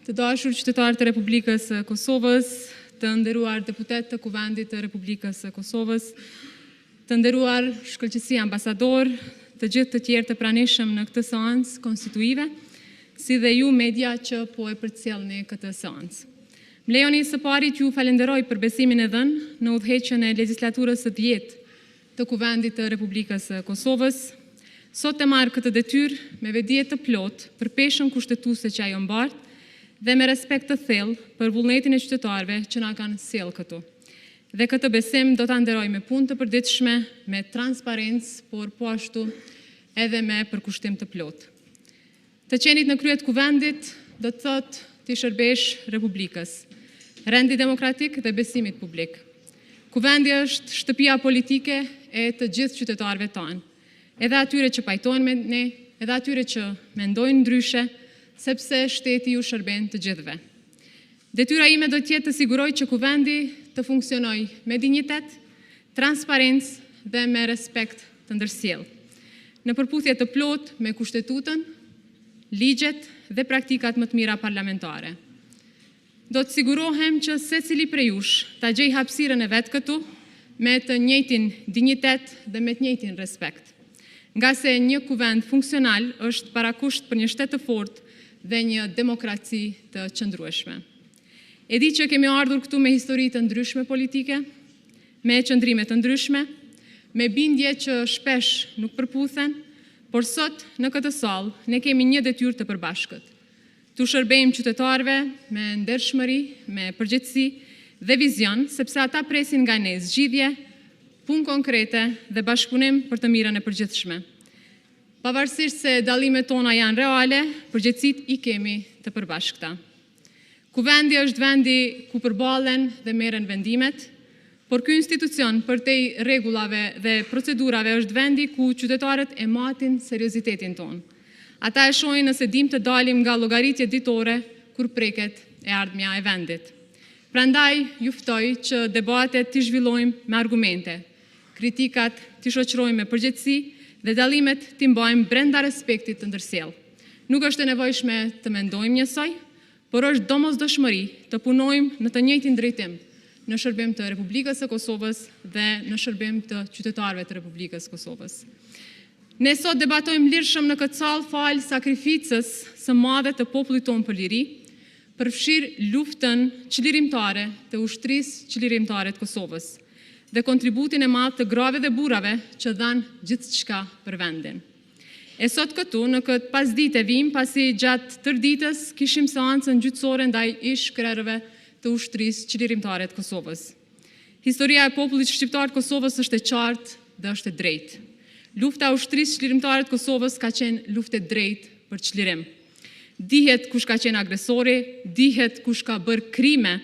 Të dashur qytetarë të Republikës së Kosovës, të nderuar deputet të Kuvendit të Republikës së Kosovës, të nderuar shkëlqësi ambasador, të gjithë të tjerë të pranishëm në këtë seancë konstituive, si dhe ju media që po e përcjellni këtë seancë. Më lejoni së pari t'ju falenderoj për besimin e dhënë në udhëheqjen e legjislaturës së 10 të Kuvendit të Republikës së Kosovës. Sot e marr këtë detyrë me vedije të plotë për peshën kushtetuese që ajo mbart dhe me respekt të thellë për vullnetin e qytetarëve që na kanë sjellë këtu. Dhe këtë besim do ta nderoj me punë të përditshme, me transparencë, por po ashtu edhe me përkushtim të plotë. Të qenit në kryet Kuvendit do të thotë ti shërbesh Republikës, rendi demokratik dhe besimit publik. Kuvendi është shtëpia politike e të gjithë qytetarëve tanë, edhe atyre që pajtojnë me ne, edhe atyre që mendojnë ndryshe, sepse shteti ju shërben të gjithëve. Detyra ime do t'jetë të siguroj që Kuvendi të funksionoj me dinjitet, transparencë dhe me respekt të ndërsjellë, në përputhje të plotë me kushtetutën, ligjet dhe praktikat më të mira parlamentare. Do të sigurohem që secili prej jush ta gjej hapësirën e vet këtu me të njëjtin dinjitet dhe me të njëjtin respekt. Nga se një kuvend funksional është parakusht për një shtet të fortë dhe një demokraci të qëndrueshme. E di që kemi ardhur këtu me histori të ndryshme politike, me qëndrime të ndryshme, me bindje që shpesh nuk përputhen, por sot në këtë sallë ne kemi një detyrë të përbashkët. Tu shërbejmë qytetarëve me ndershmëri, me përgjegjësi dhe vizion, sepse ata presin nga ne zgjidhje, punë konkrete dhe bashkëpunim për të mirën e përgjithshme. Pavarësisht se dallimet tona janë reale, përgjegjësitë i kemi të përbashkëta. Kuvendi është vendi ku përballen dhe merren vendimet, por ky institucion përtej rregullave dhe procedurave është vendi ku qytetarët e matin seriozitetin ton. Ata e shohin nëse dim të dalim nga llogaritje ditore kur preket e ardhmja e vendit. Prandaj ju ftoj që debatet t'i zhvillojmë me argumente, kritikat t'i shoqërojmë me përgjegjësi dhe dallimet t'i mbajmë brenda respektit të ndërsjellë. Nuk është e nevojshme të mendojmë njësoj, por është domosdoshmëri të punojmë në të njëjtin drejtim në shërbim të Republikës së Kosovës dhe në shërbim të qytetarëve të Republikës së Kosovës. Ne sot debatojmë lirshëm në këtë sallë fal sakrificës së madhe të popullit tonë për liri, përfshir luftën çlirimtare të ushtrisë çlirimtare të Kosovës dhe kontributin e madh të grave dhe burrave që dhanë gjithçka për vendin. E sot këtu, në këtë pasditë vim, pasi gjatë tërditës kishim seancën gjyqësore ndaj ish-krerëve të ushtrisë çlirimtare të Kosovës. Historia e popullit shqiptar të Kosovës është e qartë dhe është e drejtë. Lufta e ushtrisë çlirimtare të Kosovës ka qenë luftë e drejtë për çlirim. Dihet kush ka qenë agresori, dihet kush ka bërë krime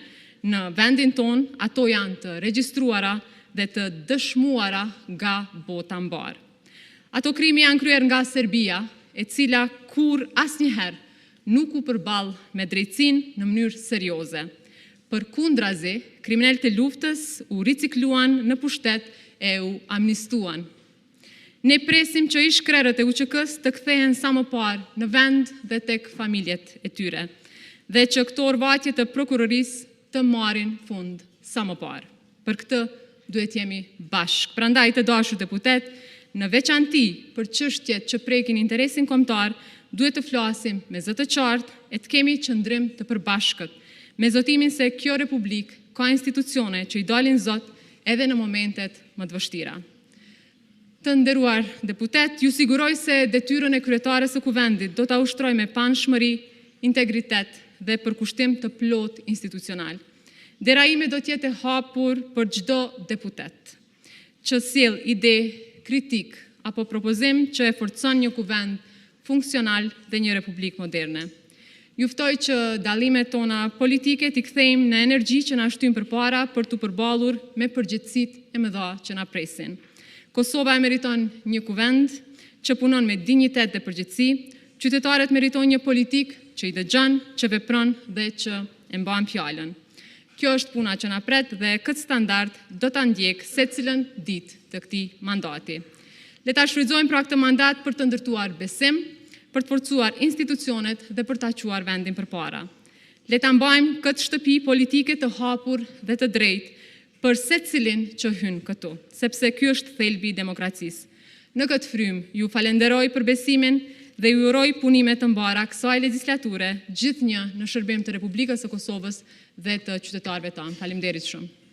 në vendin tonë, ato janë të regjistruara dhe të dëshmuara nga bota mbar. Ato krimi janë kryer nga Serbia, e cila kur asnjëherë nuk u përball me drejtësinë në mënyrë serioze. Përkundrazi, kriminalët e luftës u ricikluan në pushtet e u amnistuan. Ne presim që ish-krerët e UÇK-s të kthehen sa më parë në vend dhe tek familjet e tyre, dhe që këto orvatje të prokurorisë të marrin fund sa më parë. Për këtë duhet jemi bashkë. Prandaj të dashur deputet, në veçanti për çështjet që prekin interesin kombëtar, duhet të flasim me zë të qartë e të kemi qëndrim të përbashkët, me zotimin se kjo republikë ka institucione që i dalin zot edhe në momentet më të vështira. Të nderuar deputet, ju siguroj se detyrën e kryetares së Kuvendit do ta ushtroj me panshmëri, integritet dhe përkushtim të plot institucional. Dera ime do t'jetë e hapur për çdo deputet që sjell ide, kritik apo propozim që e forcon një kuvend funksional dhe një republikë moderne. Ju ftoj që dallimet tona politike t'i kthejmë në energji që na shtyn përpara për t'u përballur me përgjegjësitë e mëdha që na presin. Kosova e meriton një kuvend që punon me dinjitet dhe përgjegjësi, qytetarët meritojnë një politikë që i dëgjon, që vepron dhe që e mban fjalën. Kjo është puna që na pret dhe këtë standard do ta ndjek secilën ditë të këtij mandati. Le ta shfrytëzojmë pra këtë mandat për të ndërtuar besim, për të forcuar institucionet dhe për ta quar vendin përpara. Le ta mbajmë këtë shtëpi politike të hapur dhe të drejtë për secilin që hyn këtu, sepse ky është thelbi i demokracisë. Në këtë frymë ju falenderoj për besimin dhe ju uroj punime të mbara kësaj legjislature, gjithnjë në shërbim të Republikës së Kosovës dhe të qytetarëve tanë. Faleminderit shumë.